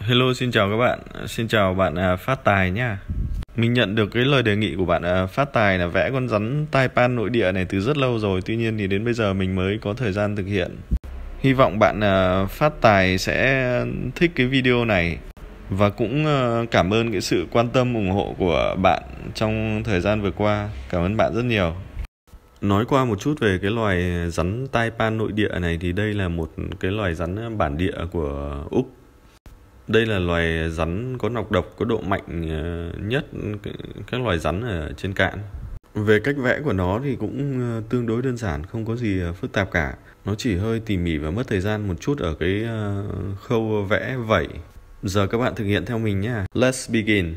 Hello, xin chào các bạn. Xin chào bạn Phát Tài nhá. Mình nhận được cái lời đề nghị của bạn Phát Tài là vẽ con rắn Taipan nội địa này từ rất lâu rồi. Tuy nhiên thì đến bây giờ mình mới có thời gian thực hiện. Hy vọng bạn Phát Tài sẽ thích cái video này. Và cũng cảm ơn cái sự quan tâm ủng hộ của bạn trong thời gian vừa qua. Cảm ơn bạn rất nhiều. Nói qua một chút về cái loài rắn Taipan nội địa này thì đây là một cái loài rắn bản địa của Úc. Đây là loài rắn có nọc độc, có độ mạnh nhất các loài rắn ở trên cạn. Về cách vẽ của nó thì cũng tương đối đơn giản, không có gì phức tạp cả. Nó chỉ hơi tỉ mỉ và mất thời gian một chút ở cái khâu vẽ vẩy. Giờ các bạn thực hiện theo mình nhé. Let's begin.